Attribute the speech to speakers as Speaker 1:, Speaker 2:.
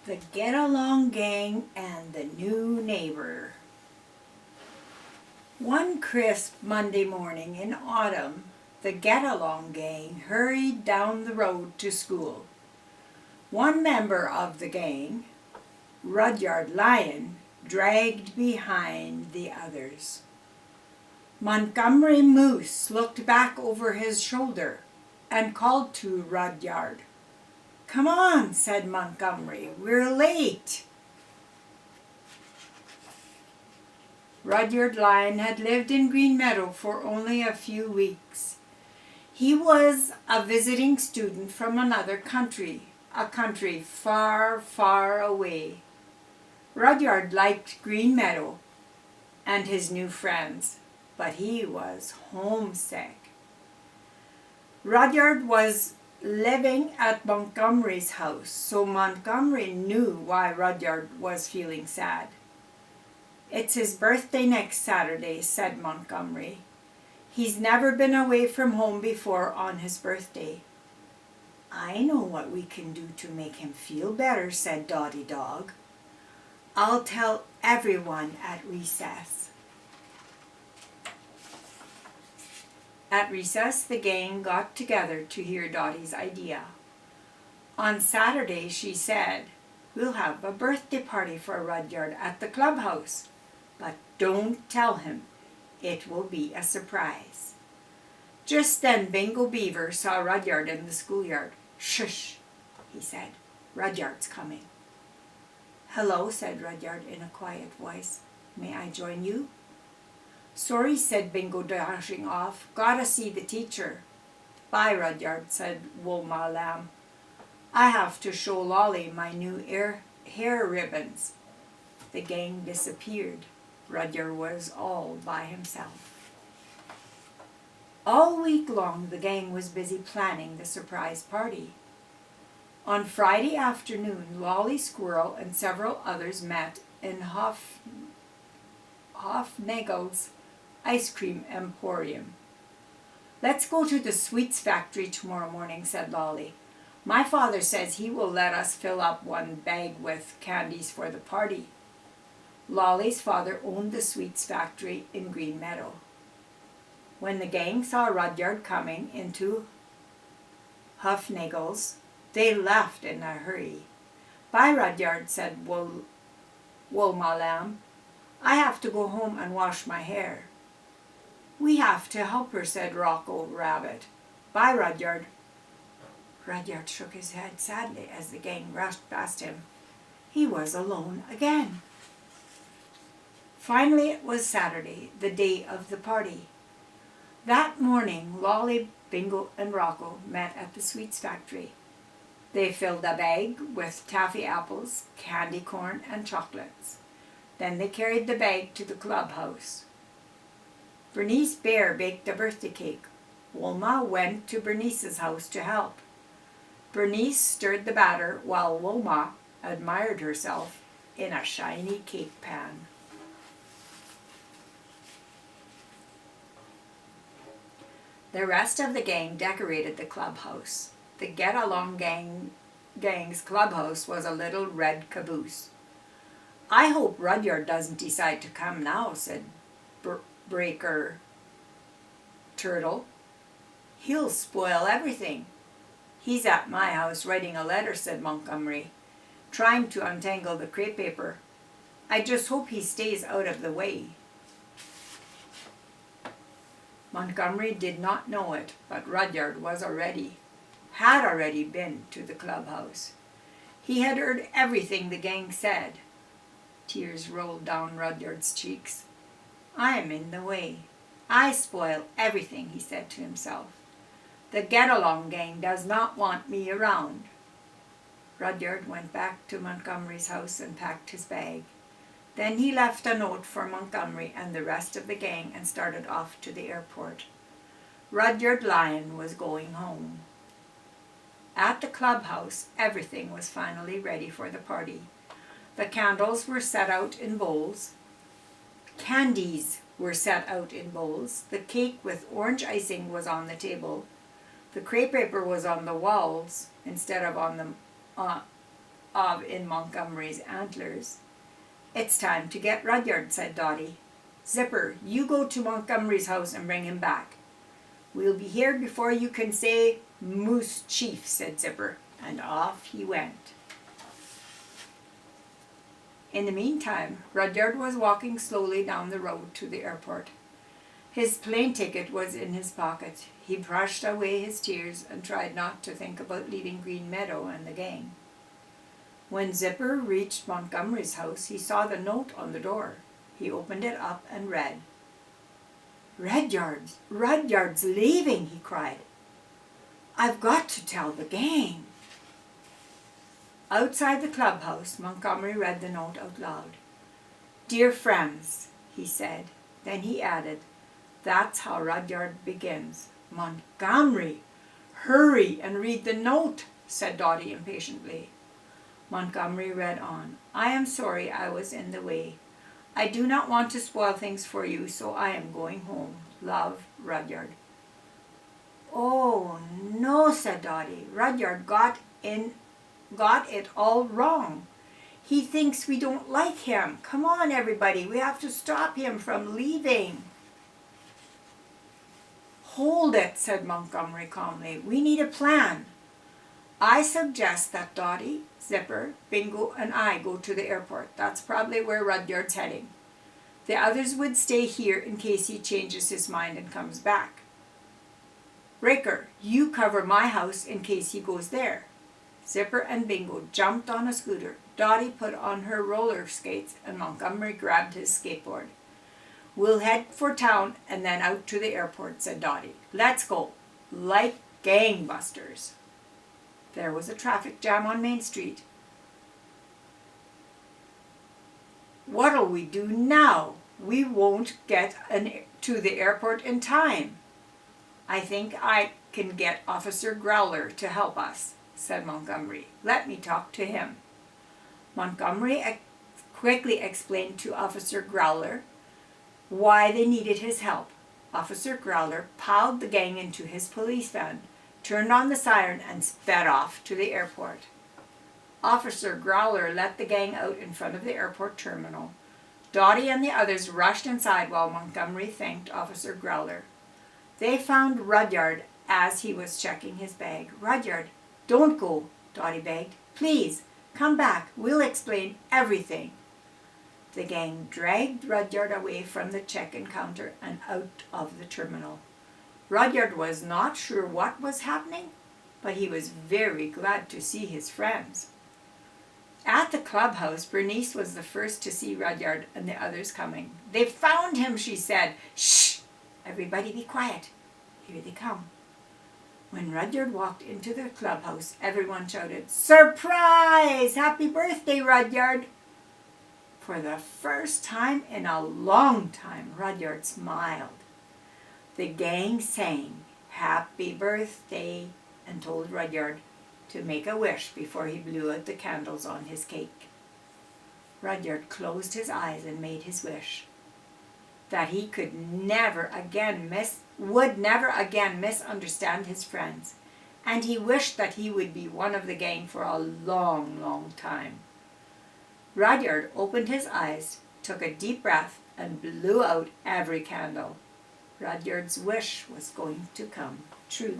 Speaker 1: The Get Along Gang and the New Neighbor. One crisp Monday morning in autumn, the Get Along Gang hurried down the road to school. One member of the gang, Rudyard Lion, dragged behind the others. Montgomery Moose looked back over his shoulder and called to Rudyard. "Come on," said Montgomery, "we're late." Rudyard Lion had lived in Green Meadow for only a few weeks. He was a visiting student from another country, a country far, far away. Rudyard liked Green Meadow and his new friends, but he was homesick. Rudyard was living at Montgomery's house, so Montgomery knew why Rudyard was feeling sad. "It's his birthday next Saturday," said Montgomery. "He's never been away from home before on his birthday." "I know what we can do to make him feel better," said Dotty Dog. "I'll tell everyone at recess." At recess, the gang got together to hear Dotty's idea. On Saturday, she said, "We'll have a birthday party for Rudyard at the clubhouse, but don't tell him. It will be a surprise." Just then Bingo Beaver saw Rudyard in the schoolyard. "Shush," he said. "Rudyard's coming." "Hello," said Rudyard in a quiet voice. "May I join you?" "Sorry," said Bingo, dashing off. "Gotta see the teacher." "Bye, Rudyard," said Wolma Lamb. "I have to show Lolly my new hair ribbons." The gang disappeared. Rudyard was all by himself. All week long the gang was busy planning the surprise party. On Friday afternoon, Lolly Squirrel and several others met in Hofnagel's ice cream emporium. "Let's go to the sweets factory tomorrow morning," said Lolly. "My father says he will let us fill up one bag with candies for the party." Lolly's father owned the sweets factory in Green Meadow. When the gang saw Rudyard coming into Hofnagel's, they left in a hurry. "Bye, Rudyard," said Wolma Lamb. "I have to go home and wash my hair." "We have to help her," said Rocco Rabbit. "Bye, Rudyard." Rudyard shook his head sadly as the gang rushed past him. He was alone again. Finally it was Saturday, the day of the party. That morning Lolly, Bingo, and Rocco met at the sweets factory. They filled a bag with taffy apples, candy corn, and chocolates. Then they carried the bag to the clubhouse. Bernice Bear baked a birthday cake. Wolma went to Bernice's house to help. Bernice stirred the batter while Wolma admired herself in a shiny cake pan. The rest of the gang decorated the clubhouse. The Get Along Gang's clubhouse was a little red caboose. "I hope Rudyard doesn't decide to come now," said Breaker Turtle. "He'll spoil everything." "He's at my house writing a letter," said Montgomery, trying to untangle the crepe paper. "I just hope he stays out of the way." Montgomery did not know it, but Rudyard had already been to the clubhouse. He had heard everything the gang said. Tears rolled down Rudyard's cheeks. "I'm in the way. I spoil everything," he said to himself. "The Get Along Gang does not want me around." Rudyard went back to Montgomery's house and packed his bag. Then he left a note for Montgomery and the rest of the gang and started off to the airport. Rudyard Lion was going home. At the clubhouse, everything was finally ready for the party. The candles were set out in bowls. Candies were set out in bowls. The cake with orange icing was on the table. The crepe paper was on the walls instead of on of in Montgomery's antlers. It's time to get Rudyard, said Dotty. Zipper, you go to Montgomery's house and bring him back. We'll be here before you can say Moose Chief, said Zipper, and off he went. In the meantime, Rudyard was walking slowly down the road to the airport. His plane ticket was in his pocket. He brushed away his tears and tried not to think about leaving Green Meadow and the gang. When Zipper reached Montgomery's house, he saw the note on the door. He opened it up and read. Rudyard's leaving, he cried. I've got to tell the gang. Outside the clubhouse, Montgomery read the note out loud. Dear friends, he said. Then he added, that's how Rudyard begins. Montgomery, hurry and read the note, said Dotty impatiently. Montgomery read on. I am sorry I was in the way. I do not want to spoil things for you, so I am going home. Love, Rudyard. Oh, no, said Dotty. Rudyard got it all wrong. He thinks we don't like him. Come on, everybody. We have to stop him from leaving. Hold it, said Montgomery calmly. We need a plan. I suggest that Dotty, Zipper, Bingo, and I go to the airport. That's probably where Rudyard's heading. The others would stay here in case he changes his mind and comes back. Raker, you cover my house in case he goes there. Zipper and Bingo jumped on a scooter. Dotty put on her roller skates and Montgomery grabbed his skateboard. We'll head for town and then out to the airport, said Dotty. Let's go. Like gangbusters. There was a traffic jam on Main Street. What'll we do now? We won't get to the airport in time. I think I can get Officer Growler to help us, said Montgomery. Let me talk to him. Montgomery quickly explained to Officer Growler why they needed his help. Officer Growler piled the gang into his police van, turned on the siren, and sped off to the airport. Officer Growler let the gang out in front of the airport terminal. Dotty and the others rushed inside while Montgomery thanked Officer Growler. They found Rudyard as he was checking his bag. Rudyard, don't go, Dotty begged. Please, come back. We'll explain everything. The gang dragged Rudyard away from the check-in counter and out of the terminal. Rudyard was not sure what was happening, but he was very glad to see his friends. At the clubhouse, Bernice was the first to see Rudyard and the others coming. They've found him, she said. Shh! Everybody be quiet. Here they come. When Rudyard walked into the clubhouse, everyone shouted, Surprise! Happy birthday, Rudyard! For the first time in a long time, Rudyard smiled. The gang sang Happy Birthday and told Rudyard to make a wish before he blew out the candles on his cake. Rudyard closed his eyes and made his wish. That he would never again misunderstand his friends, and he wished that he would be one of the gang for a long, long time. Rudyard opened his eyes, took a deep breath, and blew out every candle. Rudyard's wish was going to come true.